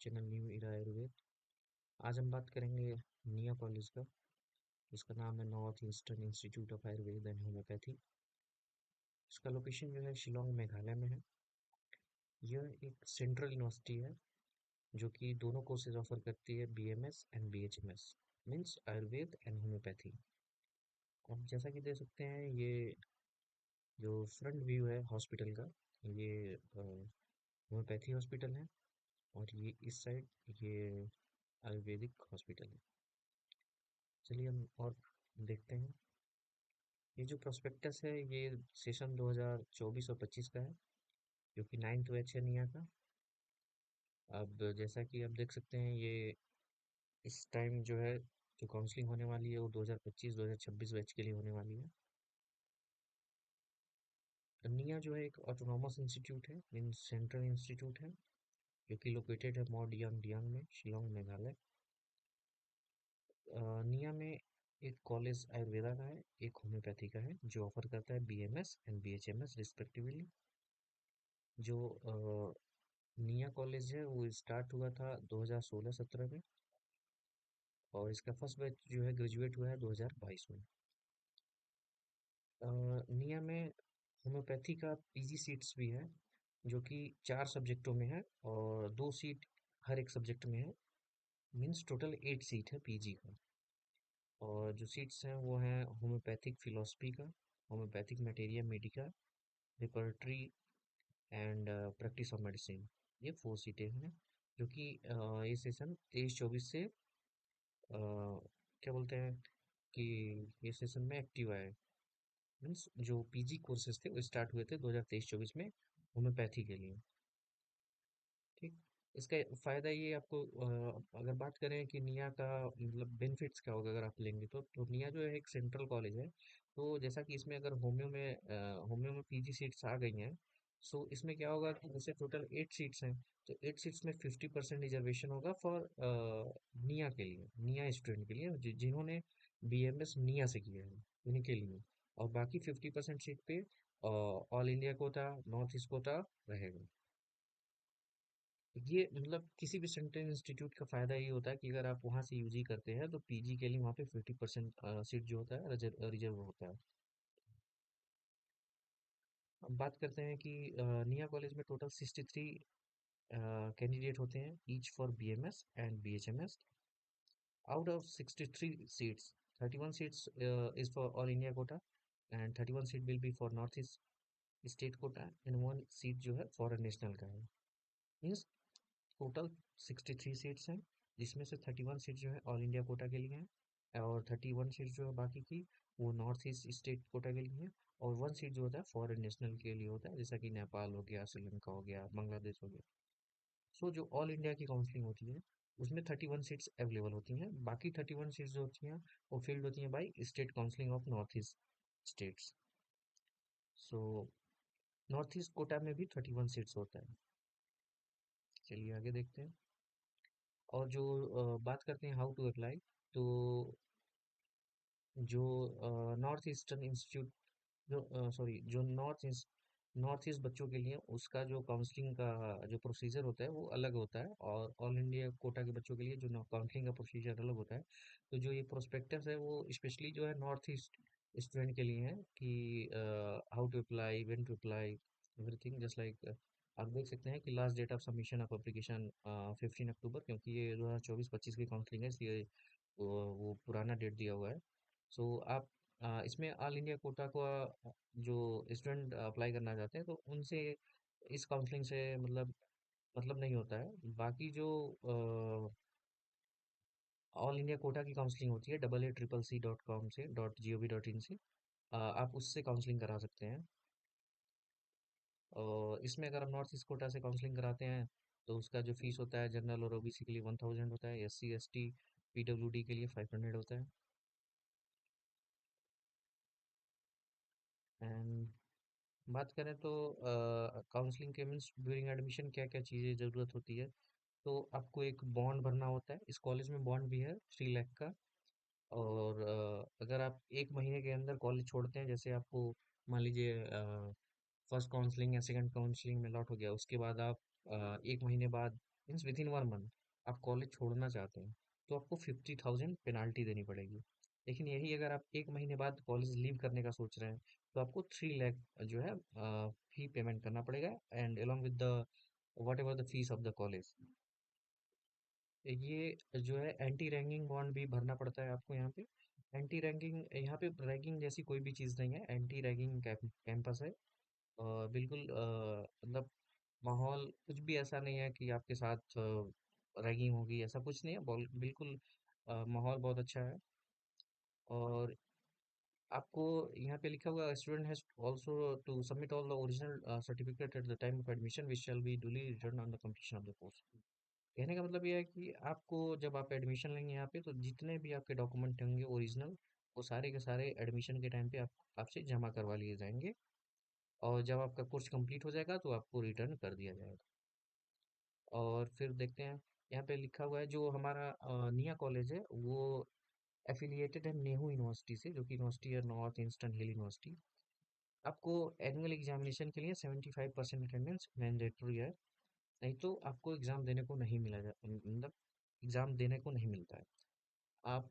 Channel new इरा आयुर्वेद। आज हम बात करेंगे निया कॉलेज का, जिसका नाम है north eastern institute of Ayurveda and homeopathy. इसका लोकेशन जो है शिलोंग मेघालय में है। यह एक सेंट्रल यूनिवर्सिटी है जो कि दोनों कोर्सेज ऑफर करती है, BMS and BHMS, means Ayurveda and homeopathy. आप जैसा कि देख सकते हैं, ये जो फ्रंट व्यू है हॉस्पिटल का, ये होम्योपैथी हॉस्पिटल है, और ये इस साइड ये आयुर्वेदिक हॉस्पिटल है। चलिए हम और देखते हैं। ये जो प्रोस्पेक्टस है, ये सेशन 2024 और 25 का है, जो कि 9th बैच है निया का। अब जैसा कि आप देख सकते हैं, ये इस टाइम जो है, जो काउंसलिंग होने वाली है वो 2025-2026 बैच के लिए होने वाली है। निया जो है एक ऑटोनॉमस इंस्टीट्यूट है, मीन सेंट्रल इंस्टीट्यूट है, जो कि लोकेटेड है मॉ डियांग डियांग में, शिलोंग मेघालय। निया में एक कॉलेज आयुर्वेदा का है, एक होम्योपैथी का है, जो ऑफर करता है बीएमएस एंड बीएचएमएस रिस्पेक्टिवली। जो निया कॉलेज है वो स्टार्ट हुआ था 2016-17 में, और इसका फर्स्ट बैच जो है ग्रेजुएट हुआ है 2022 में। निया में होम्योपैथी का पीजी सीट्स भी है, जो कि 4 सब्जेक्टों में है, और 2 सीट हर एक सब्जेक्ट में है। मीन्स टोटल 8 सीट है पीजी का। और जो सीट्स हैं वो हैं होम्योपैथिक फिलोसफी का, homeopathic materia Medica, repertory and practice of medicine. ये 4 सीटें हैं, जो कि ये सेशन 23-24 से क्या बोलते हैं कि ये सेशन में एक्टिव आया है। मीन्स जो पीजी कोर्सेज थे वो स्टार्ट हुए थे 2023-24 में होम्योपैथी के लिए। ठीक। इसका फ़ायदा ये आपको, अगर बात करें कि निया का मतलब बेनिफिट्स क्या होगा अगर आप लेंगे, तो निया जो है एक सेंट्रल कॉलेज है। तो जैसा कि इसमें अगर होम्यो में पीजी सीट्स आ गई हैं, सो इसमें क्या होगा कि जैसे टोटल 8 सीट्स हैं, तो 8 सीट्स में 50% रिजर्वेशन होगा फॉर निया के लिए, निया स्टूडेंट के लिए, जिन्होंने बीएमएस निया से किया है, उन्हीं के लिए। और बाकी 50% सीट पे all India quota, north east quota रहेगा। ये मतलब किसी भी सेंट्रल इंस्टीट्यूट का फायदा ये होता है कि अगर आप वहाँ से यूजी करते हैं, तो पीजी के लिए वहाँ पे 50% सीट जो होता है रिजर्व रिजर्व होता है। अब बात करते हैं कि निया कॉलेज में टोटल 63 कैंडिडेट होते हैं, each for BMS and BHMS. Out of 63 seats, 31 seats is for all India Kota, and 31 seat will be for north east state quota, and 1 seat जो है फॉरेन नेशनल का है। मीन्स टोटल 63 सीट्स हैं, जिसमें से 31 seat जो है ऑल इंडिया कोटा के लिए हैं, और 31 सीट जो है बाकी की वो नॉर्थ ईस्ट स्टेट कोटा के लिए हैं। और 1 सीट जो होता है फॉरेन नेशनल के लिए होता है, जैसा कि नेपाल हो गया, श्रीलंका हो गया, बांग्लादेश हो गया। सो जो ऑल इंडिया की काउंसलिंग होती है, उसमें 31 सीट्स अवेलेबल होती हैं। बाकी 31 सीट्स जो होती हैं वो फील्ड होती हैं by state counselling of north east states. So north east quota में भी 31 सीट्स होता है। चलिए आगे देखते हैं। और जो बात करते हैं हाउ टू अप्लाई, तो जो नॉर्थ ईस्टर्न इंस्टीट्यूट, जो सॉरी जो नॉर्थ ईस्ट बच्चों के लिए उसका जो काउंसलिंग का जो प्रोसीजर होता है वो अलग होता है, और ऑल इंडिया कोटा के बच्चों के लिए जो काउंसलिंग का प्रोसीजर अलग होता है। तो जो ये प्रोस्पेक्टस है वो स्पेशली जो है नॉर्थ ईस्ट स्टूडेंट के लिए है, कि how to apply, when to apply, everything just like. आप देख सकते हैं कि last date of submission of application 15 October, क्योंकि ये 2024-25 की काउंसलिंग है, इसलिए वो पुराना डेट दिया हुआ है। सो आप इसमें ऑल इंडिया कोटा को जो स्टूडेंट अप्लाई करना चाहते हैं, तो उनसे इस काउंसलिंग से मतलब नहीं होता है। बाकी जो ऑल इंडिया कोटा की काउंसलिंग होती है AACCC.com से .gov.in से, आप उससे काउंसलिंग करा सकते हैं। और इसमें अगर हम नॉर्थ ईस्ट कोटा से काउंसलिंग कराते हैं, तो उसका जो फीस होता है जनरल और ओबीसी के लिए 1000 होता है, SC ST PWD के लिए 500 होता है। एंड बात करें तो काउंसलिंग के मीन्स ड्यूरिंग एडमिशन क्या क्या चीज़ें ज़रूरत होती है, तो आपको एक बॉन्ड भरना होता है। इस कॉलेज में बॉन्ड भी है 3 लाख का। और अगर आप 1 महीने के अंदर कॉलेज छोड़ते हैं, जैसे आपको मान लीजिए फर्स्ट काउंसलिंग या सेकंड काउंसलिंग में लॉट हो गया, उसके बाद आप 1 महीने बाद मीन्स विद इन 1 मंथ आप कॉलेज छोड़ना चाहते हैं तो आपको 50,000 पेनाल्टी देनी पड़ेगी। लेकिन यही अगर आप 1 महीने बाद कॉलेज लीव करने का सोच रहे हैं तो आपको 3 लाख जो है फी पेमेंट करना पड़ेगा and along with the what ever the fees of the college. ये जो है एंटी रैंकिंग बॉन्ड भी भरना पड़ता है आपको यहाँ पे। एंटी रैंकिंग यहाँ पे रैंकिंग जैसी कोई भी चीज़ नहीं है, एंटी रैंकिंग कैंपस है। बिल्कुल मतलब माहौल कुछ भी ऐसा नहीं है कि आपके साथ रैगिंग होगी, ऐसा कुछ नहीं है। बिल्कुल माहौल बहुत अच्छा है। और आपको यहाँ पे लिखा हुआ student has also to submit all the original certificate at the time of admission which shall be duly return on the completion of the course. कहने का मतलब ये है कि आपको जब आप एडमिशन लेंगे यहाँ पे तो जितने भी आपके डॉक्यूमेंट होंगे ओरिजिनल वो सारे के सारे एडमिशन के टाइम पे आप आपसे जमा करवा लिए जाएंगे। और जब आपका कोर्स कंप्लीट हो जाएगा तो आपको रिटर्न कर दिया जाएगा। और फिर देखते हैं यहाँ पे लिखा हुआ है जो हमारा निया कॉलेज है वो एफिलिएटेड है नेहरू यूनिवर्सिटी से, जो कि यूनिवर्सिटी है नॉर्थ ईस्टर्न हिल यूनिवर्सिटी। आपको एनुअल एग्जामिनेशन के लिए 75% अटेंडेंस मैंडेटरी है, नहीं तो आपको एग्ज़ाम देने को नहीं मतलब एग्ज़ाम देने को नहीं मिलता है। आप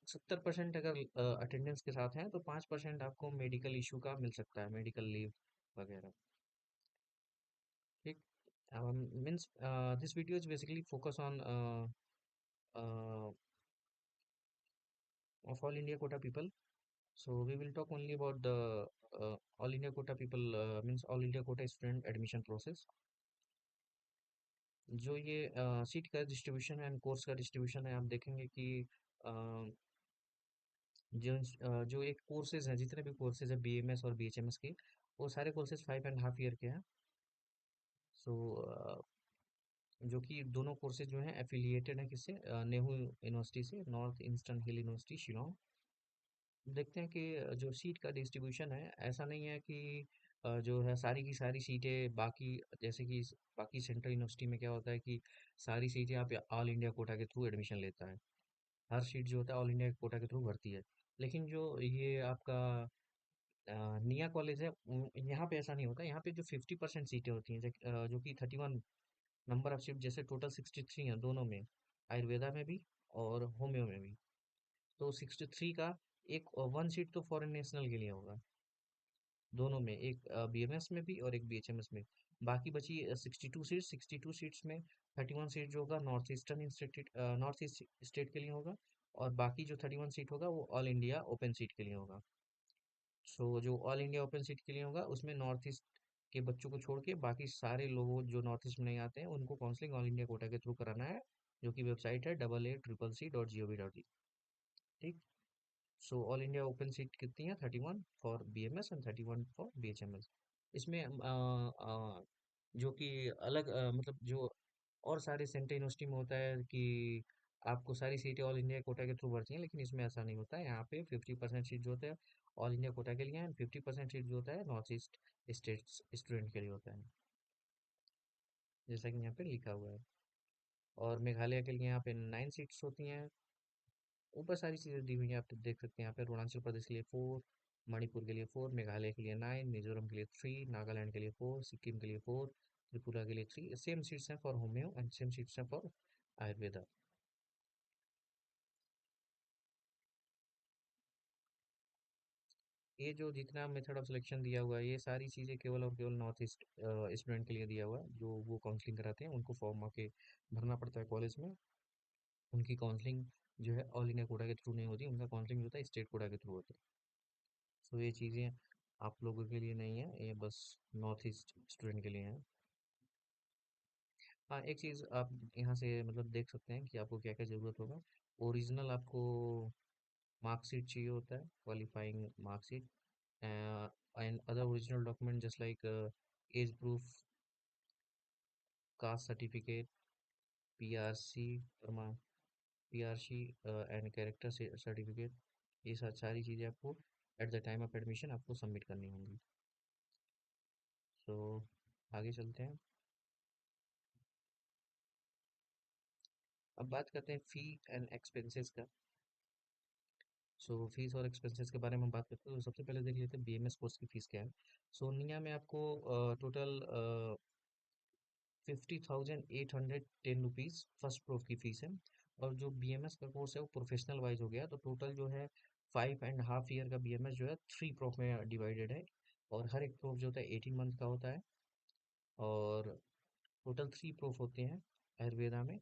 70% अगर अटेंडेंस के साथ हैं तो 5% आपको मेडिकल इशू का मिल सकता है, मेडिकल लीव वगैरह। ठीक। Means this video is basically focus on of all India quota people. So we will talk only about the all India quota people means all India quota student admission process। जो ये seat का distribution है and course का distribution है, आप देखेंगे कि अ, जो एक कोर्सेज हैं, जितने भी कोर्सेज हैं बीएमएस और बीएचएमएस के, वो सारे कोर्सेज 5.5 ईयर के हैं। सो जो कि दोनों कोर्सेज जो हैं एफिलिएटेड हैं किससे, नेहरू यूनिवर्सिटी से, नॉर्थ ईस्टर्न हिल यूनिवर्सिटी शिलोंग। देखते हैं कि जो सीट का डिस्ट्रीब्यूशन है ऐसा नहीं है कि जो है सारी की सारी सीटें बाकी, जैसे कि बाकी सेंट्रल यूनिवर्सिटी में क्या होता है कि सारी सीटें आप ऑल इंडिया कोटा के थ्रू एडमिशन लेता है। हर सीट जो होता है ऑल इंडिया कोटा के थ्रू भरती है। लेकिन जो ये आपका निया कॉलेज है यहाँ पे ऐसा नहीं होता। यहाँ पे जो 50% सीटें होती हैं जो कि 31 नंबर ऑफ सीट, जैसे टोटल 63 है दोनों में, आयुर्वेदा में भी और होम्यो में भी। तो 63 का एक 1 सीट तो फॉरेन नेशनल के लिए होगा दोनों में, एक बीएमएस में भी और एक बीएचएमएस में। बाकी बची 62 सीट। 62 सीट्स में 31 सीट जो होगा north eastern institute north east state के लिए होगा। और बाकी जो 31 सीट होगा वो ऑल इंडिया ओपन सीट के लिए होगा। सो जो ऑल इंडिया ओपन सीट के लिए होगा उसमें नॉर्थ ईस्ट के बच्चों को छोड़ के बाकी सारे लोगों जो नॉर्थ ईस्ट में नहीं आते हैं उनको काउंसलिंग ऑल इंडिया कोटा के थ्रू कराना है, जो कि वेबसाइट है AA CCC.gov.in। ठीक। So all India open seat कितनी है, 31 for BMS and 31 for BHMS. इसमें जो कि अलग मतलब जो और सारे सेंट्रल यूनिवर्सिटी में होता है कि आपको सारी सीटें ऑल इंडिया कोटा के थ्रू भरती हैं, लेकिन इसमें ऐसा नहीं होता है। यहाँ पे 50% सीट जो होता है ऑल इंडिया कोटा के लिए एंड 50% सीट जो होता है नॉर्थ ईस्ट स्टेट्स स्टूडेंट के लिए होता है, जैसा कि यहाँ पे लिखा हुआ है। और मेघालय के लिए यहाँ पे 9 सीट्स होती हैं। ऊपर सारी चीज़ें दी हुई हैं, आप देख सकते हैं यहाँ पे। अरुणाचल प्रदेश के लिए 4, मणिपुर के लिए 4, मेघालय के लिए 9, मिजोरम के लिए 3, नागालैंड के लिए 4, सिक्किम के लिए 4, त्रिपुरा के लिए 3। सेम सीट्स हैं for homeo and same seats हैं फॉर आयुर्वेदा। ये जो जितना मेथड ऑफ सिलेक्शन दिया हुआ है ये सारी चीज़ें केवल और केवल नॉर्थ ईस्ट स्टूडेंट के लिए दिया हुआ है। जो वो काउंसलिंग कराते हैं उनको फॉर्म आके भरना पड़ता है कॉलेज में। उनकी काउंसलिंग जो है ऑल इंडिया कोटा के थ्रू नहीं होती, उनका काउंसलिंग जो होता है स्टेट कोटा के थ्रू होता है। सो ये चीज़ें आप लोगों के लिए नहीं है, ये बस नॉर्थ ईस्ट स्टूडेंट के लिए है। हाँ, एक चीज़ आप यहाँ से मतलब देख सकते हैं कि आपको क्या क्या ज़रूरत होगा। ओरिजिनल आपको मार्कशीट चाहिए होता है, qualifying marksheet and other original document just like age proof, caste certificate, PRC प्रमाण, पीआरसी एंड कैरेक्टर सर्टिफिकेट। ये सारी चीज़ें आपको at the time of admission आपको सबमिट करनी होंगी। सो आगे चलते हैं। अब बात करते हैं फ़ी एंड एक्सपेंसेस का। सो फीस और एक्सपेंसेस के बारे में हम बात करते हैं तो सबसे पहले देख लेते हैं बीएमएस कोर्स की फ़ीस क्या है। सो निया में आपको टोटल 50,810 फर्स्ट प्रूफ की फीस है। और जो बीएमएस का कोर्स है वो प्रोफेशनल वाइज हो गया, तो टोटल जो है 5.5 ईयर का बीएमएस जो है 3 प्रूफ में डिवाइडेड है। और हर एक प्रूफ जो होता है 18 मंथ का होता है। और टोटल 3 प्रूफ होते हैं आयुर्वेदा में।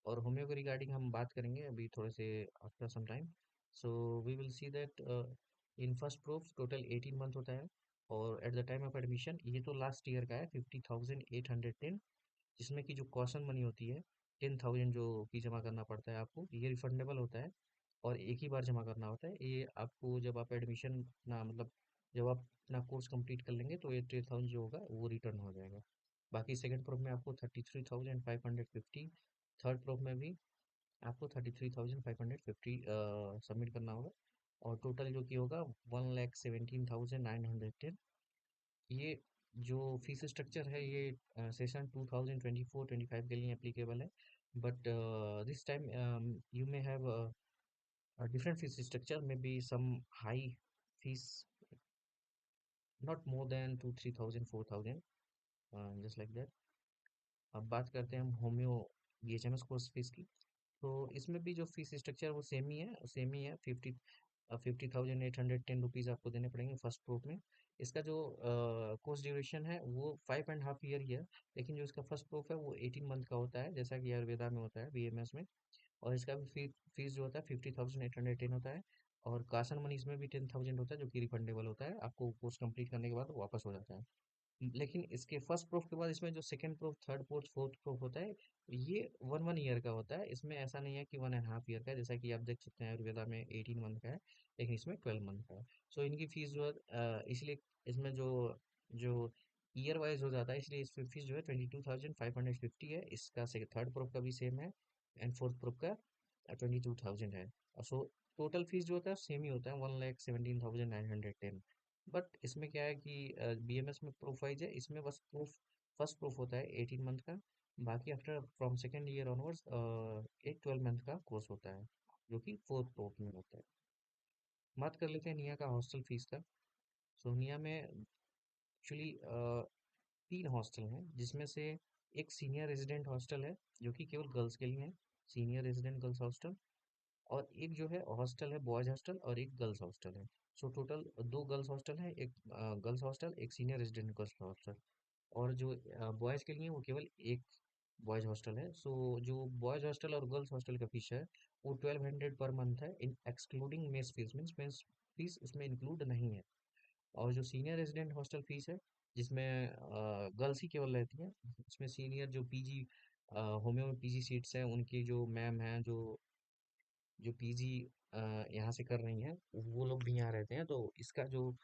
और होम्यो के रिगार्डिंग हम बात करेंगे अभी थोड़े से after some time. So we will see that in first proof total 18 month होता है। और at the time of admission ये तो लास्ट ईयर का है 50,810, जिसमें कि जो कॉशन मनी होती है 10,000 जो फी जमा करना पड़ता है आपको, ये रिफंडेबल होता है। और एक ही बार जमा करना होता है ये आपको, जब आप एडमिशन ना मतलब जब आप अपना कोर्स कंप्लीट कर लेंगे तो ये 10,000 जो होगा वो रिटर्न हो जाएगा। बाकी सेकंड प्रूफ में आपको 33,550, थर्ड प्रूफ में भी आपको 33,550 सबमिट करना होगा। और टोटल जो कि होगा 1,17,910। ये जो फीस स्ट्रक्चर है ये सेशन 2024-25 के लिए एप्लीकेबल है। But this time you may have different fees structure, maybe some high fees, not more than 2 3,000 4,000, just like that. अब बात करते हैं हम होम्यो बीएचएमएस कोर्स फीस की। तो इसमें भी जो फीस स्ट्रक्चर वो सेम ही है 50,810 रुपीज़ आपको देने पड़ेंगे फर्स्ट प्रूफ में। इसका जो कोर्स ड्यूरेशन है वो 5.5 ईयर ही है। लेकिन जो इसका फर्स्ट प्रूफ है वो 18 मंथ का होता है, जैसा कि आयुर्वेदा में होता है बीएमएस में। और इसका भी फीस जो होता है 50,810 होता है। और कासन मनी इसमें भी 10,000 होता है, जो कि रिफंडेबल होता है, आपको कोर्स कंप्लीट करने के बाद वापस हो जाता है। लेकिन इसके फर्स्ट प्रूफ के बाद इसमें जो second proof, third proof, fourth proof होता है, ये वन वन ईयर का होता है। इसमें ऐसा नहीं है कि 1.5 ईयर का है, जैसा कि आप देख सकते हैं आयुर्वेदा में 18 मंथ का है, लेकिन इसमें 12 मंथ का है। सो इनकी फीस जो है इसलिए इसमें जो जो ईयर वाइज हो जाता है, इसलिए इसकी फीस जो है 22,550 है। इसका थर्ड प्रूफ का भी सेम है, एंड फोर्थ प्रूफ का 22,000 है। सो टोटल फीस जो होता है सेम ही होता है, 1,17,910। बट इसमें क्या है कि बीएमएस में प्रूफ वाइज है, इसमें बस प्रूफ फर्स्ट प्रूफ होता है 18 मंथ का। बाकी after from second year onwards एक 12 मंथ का कोर्स होता है, जो कि फोर्थ प्रूफ में होता है। बात कर लेते हैं निया का हॉस्टल फीस का। सो निया में एक्चुअली 3 हॉस्टल हैं, जिसमें से एक सीनियर रेजिडेंट हॉस्टल है जो कि केवल गर्ल्स के लिए है, सीनियर रेजिडेंट गर्ल्स हॉस्टल। और एक जो है हॉस्टल है बॉयज हॉस्टल, और एक गर्ल्स हॉस्टल है। सो टोटल 2 गर्ल्स हॉस्टल है, एक गर्ल्स हॉस्टल, एक सीनियर रेजिडेंट गर्ल्स हॉस्टल। और जो बॉयज़ के लिए वो केवल एक बॉयज़ हॉस्टल है। सो जो बॉयज़ हॉस्टल और गर्ल्स हॉस्टल का फीस है वो 1200 पर मंथ है, in excluding mess fees, means mess fees उसमें इंक्लूड नहीं है। और जो सीनियर रेजिडेंट हॉस्टल फीस है, जिसमें गर्ल्स ही केवल रहती हैं, इसमें सीनियर जो पीजी होम्यो में पीजी सीट्स हैं, उनकी जो मैम हैं, जो जो पीजी यहाँ से कर रही हैं, वो लोग भी यहाँ रहते हैं। तो इसका जो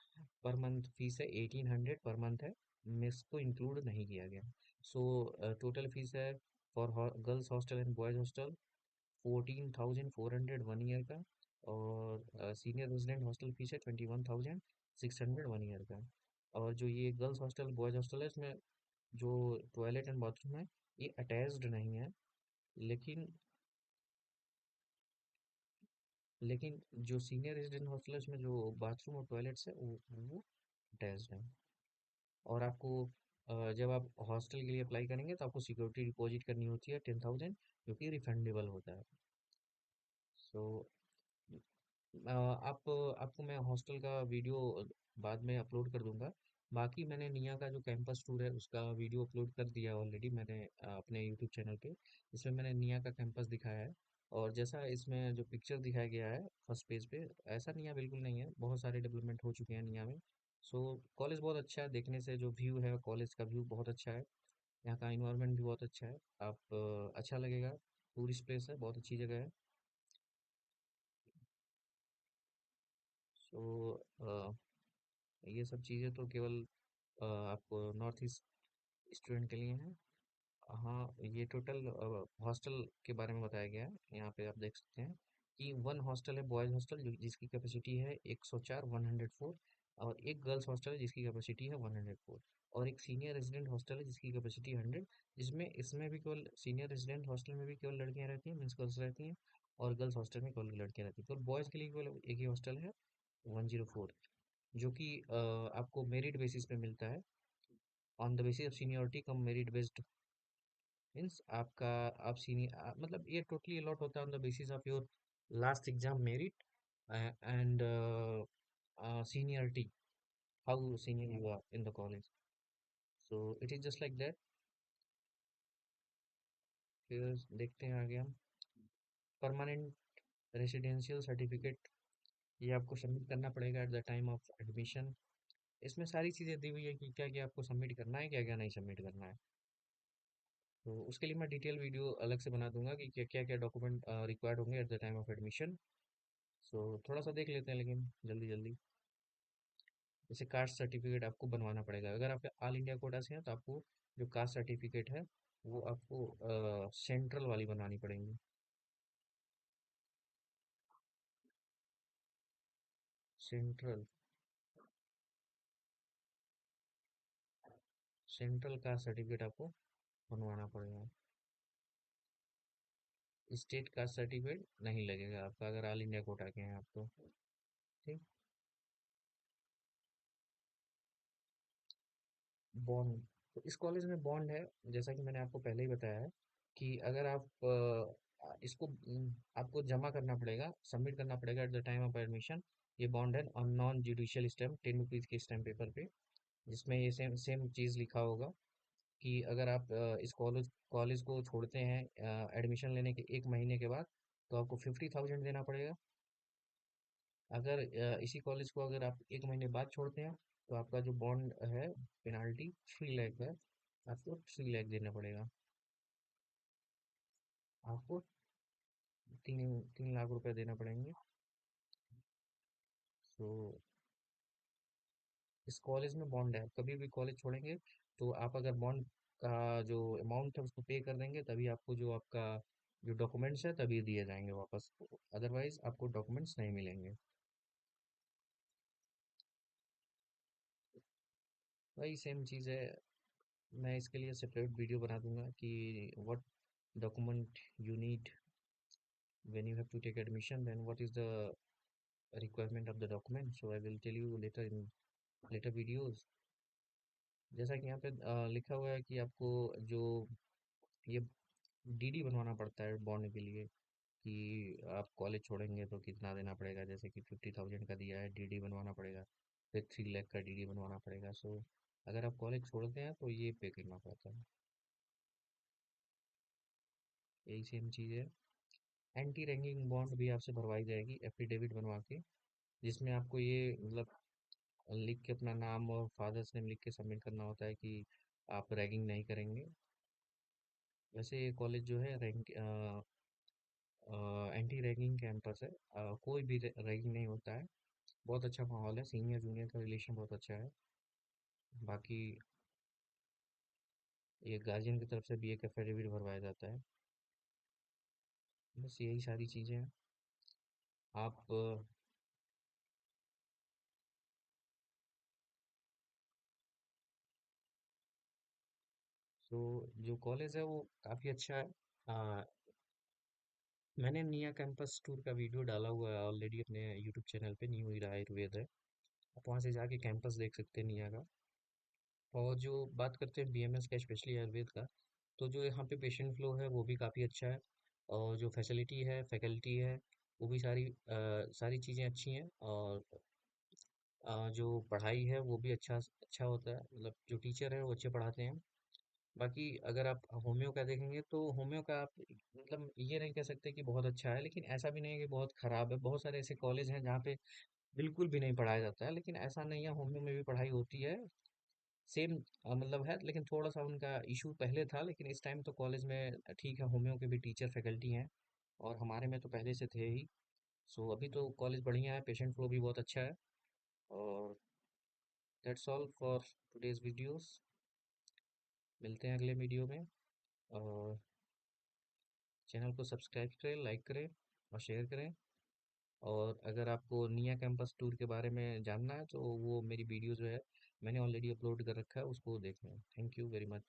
पर मंथ फीस है 1800 पर मंथ है, मेस को इंक्लूड नहीं किया गया। सो टोटल फीस है for girls hostel and boys hostel 14,400 1 year का। और सीनियर रेजिडेंट हॉस्टल फीस है 21,600 1 ईयर का। और जो ये गर्ल्स हॉस्टल बॉयज हॉस्टल है, इसमें जो टॉयलेट एंड बाथरूम है ये अटैच्ड नहीं है। लेकिन लेकिन जो सीनियर रेजिडेंट हॉस्टल है उसमें जो बाथरूम और टॉयलेट्स है वो अटैच्ड है। और आपको जब आप हॉस्टल के लिए अप्लाई करेंगे तो आपको सिक्योरिटी डिपॉजिट करनी होती है 10,000, जो कि रिफंडेबल होता है। सो आप आपको मैं हॉस्टल का वीडियो बाद में अपलोड कर दूंगा। बाकी मैंने निया का जो कैंपस टूर है उसका वीडियो अपलोड कर दिया ऑलरेडी मैंने अपने यूट्यूब चैनल पे। इसमें मैंने निया का कैंपस दिखाया है। और जैसा इसमें जो पिक्चर दिखाया गया है फर्स्ट पेज पे, ऐसा निया बिल्कुल नहीं है, बहुत सारे डेवलपमेंट हो चुके हैं निया में। सो कॉलेज बहुत अच्छा है, देखने से जो व्यू है कॉलेज का व्यू बहुत अच्छा है। यहाँ का इन्वायरमेंट भी बहुत अच्छा है, आप अच्छा लगेगा। टूरिस्ट प्लेस है, बहुत अच्छी जगह है। सो ये सब चीज़ें तो केवल आपको नॉर्थ ईस्ट स्टूडेंट के लिए हैं। हाँ, ये टोटल हॉस्टल के बारे में बताया गया है, यहाँ पे आप देख सकते हैं कि 1 हॉस्टल है बॉयज़ हॉस्टल जो जिसकी कैपेसिटी है 104 104। और एक गर्ल्स हॉस्टल है जिसकी कैपेसिटी है 104। और एक सीनियर रेजिडेंट हॉस्टल है जिसकी कैपेसिटी 100, जिसमें इसमें भी केवल सीनियर रेजिडेंट हॉस्टल में भी केवल लड़कियां रहती हैं, मीन्स गर्ल्स रहती हैं। और गर्ल्स हॉस्टल में केवल लड़कियां रहती हैं, तो बॉयज़ के लिए केवल एक ही हॉस्टल है 104, जो कि आपको मेरिट बेसिस पे मिलता है। On the basis of seniority cum merit based means आपका आप सीनियर मतलब ये टोटली अलॉट होता है on the basis of your last exam merit and seniority, how senior you are in the college. So it is just like that. फिर देखते हैं आगे हम परमानेंट रेसिडेंशियल सर्टिफिकेट, ये आपको सबमिट करना पड़ेगा eight the time of admission. इसमें सारी चीज़ें दी हुई है कि क्या क्या आपको सबमिट करना है, क्या क्या नहीं सबमिट करना है। तो उसके लिए मैं डिटेल वीडियो अलग से बना दूंगा कि क्या क्या क्या डॉक्यूमेंट रिक्वायर्ड होंगे at the time of admission. So थोड़ा सा देख लेते हैं लेकिन जल्दी जल्दी। जैसे कास्ट सर्टिफिकेट आपको बनवाना पड़ेगा, अगर आप ऑल इंडिया कोटा से हैं तो आपको जो कास्ट सर्टिफिकेट है वो आपको सेंट्रल वाली बनवानी पड़ेगी। सेंट्रल सेंट्रल कास्ट सर्टिफिकेट आपको बनवाना पड़ेगा। स्टेट कास्ट सर्टिफिकेट नहीं लगेगा आपका अगर ऑल इंडिया कोटा के हैं आप तो। ठीक। बॉन्ड, तो इस कॉलेज में बॉन्ड है, जैसा कि मैंने आपको पहले ही बताया है कि अगर आप इसको आपको जमा करना पड़ेगा, सबमिट करना पड़ेगा eight the time of admission. ये बॉन्ड है on non judicial stamp, 10 rupees के स्टैम्प पेपर पे, जिसमें ये सेम सेम चीज़ लिखा होगा कि अगर आप इस कॉलेज कॉलेज को छोड़ते हैं एडमिशन लेने के 1 महीने के बाद, तो आपको 50,000 देना पड़ेगा। अगर इसी कॉलेज को अगर आप 1 महीने बाद छोड़ते हैं तो आपका जो बॉन्ड है पेनाल्टी 3 लाख है, आपको 3 लाख देना पड़ेगा। आपको 3 3 लाख रुपए देना पड़ेंगे। तो इस कॉलेज में बॉन्ड है, कभी भी कॉलेज छोड़ेंगे तो आप अगर बॉन्ड का जो अमाउंट है उसको पे कर देंगे तभी आपको जो आपका जो डॉक्यूमेंट्स है तभी दिए जाएंगे वापस, अदरवाइज आपको डॉक्यूमेंट्स नहीं मिलेंगे। वही सेम चीज़ है, मैं इसके लिए सेपरेट वीडियो बना दूंगा कि what document you need when you have to take admission, then what is the requirement of the document, so I will tell you later in later videos। जैसा कि यहाँ पे लिखा हुआ है कि आपको जो ये डीडी बनवाना पड़ता है बॉन्ड के लिए कि आप कॉलेज छोड़ेंगे तो कितना देना पड़ेगा, जैसे कि 50,000 का दिया है, डीडी बनवाना पड़ेगा। फिर 3 लाख का डीडी बनवाना पड़ेगा। सो अगर आप कॉलेज छोड़ते हैं तो ये पे करना पड़ता है। यही सेम चीज़ है। एंटी रैंकिंग बॉन्ड भी आपसे भरवाई जाएगी एफिडेविट बनवा के, जिसमें आपको ये मतलब लिख के अपना नाम और फादर्स नेम लिख के सबमिट करना होता है कि आप रैगिंग नहीं करेंगे। वैसे ये कॉलेज जो है एंटी रैगिंग कैंपस है, कोई भी रैगिंग नहीं होता है। बहुत अच्छा माहौल है, सीनियर जूनियर का रिलेशन बहुत अच्छा है। बाकी ये गार्जियन की तरफ से भी एक एफिडेविट भरवाया जाता है। बस यही सारी चीज़ें हैं। आप तो जो कॉलेज है वो काफ़ी अच्छा है। आ, मैंने निया कैंपस टूर का वीडियो डाला हुआ है ऑलरेडी अपने यूट्यूब चैनल पे, न्यू ईरा आयुर्वेद है। आप वहाँ से जाके कैंपस देख सकते हैं निया का। और जो बात करते हैं बीएमएस का, स्पेशली आयुर्वेद का, तो जो यहाँ पे पेशेंट फ्लो है वो भी काफ़ी अच्छा है। और जो फैसिलिटी है, फैकल्टी है, वो भी सारी चीज़ें अच्छी हैं। और जो पढ़ाई है वो भी अच्छा अच्छा होता है, मतलब जो टीचर है वो अच्छे पढ़ाते हैं। बाकी अगर आप होम्यो का देखेंगे तो होम्यो का आप मतलब ये नहीं कह सकते कि बहुत अच्छा है, लेकिन ऐसा भी नहीं है कि बहुत ख़राब है। बहुत सारे ऐसे कॉलेज हैं जहाँ पे बिल्कुल भी नहीं पढ़ाया जाता है, लेकिन ऐसा नहीं है, होमियो में भी पढ़ाई होती है। सेम मतलब है, लेकिन थोड़ा सा उनका इशू पहले था, लेकिन इस टाइम तो कॉलेज में ठीक है, होमियो के भी टीचर फैकल्टी हैं। और हमारे में तो पहले से थे ही। सो अभी तो कॉलेज बढ़िया है, पेशेंट फ्लो भी बहुत अच्छा है। और that's all for today's videos. मिलते हैं अगले वीडियो में। और चैनल को सब्सक्राइब करें, लाइक करें और शेयर करें। और अगर आपको निया कैंपस टूर के बारे में जानना है तो वो मेरी वीडियो जो है मैंने ऑलरेडी अपलोड कर रखा है, उसको देखें। Thank you very much.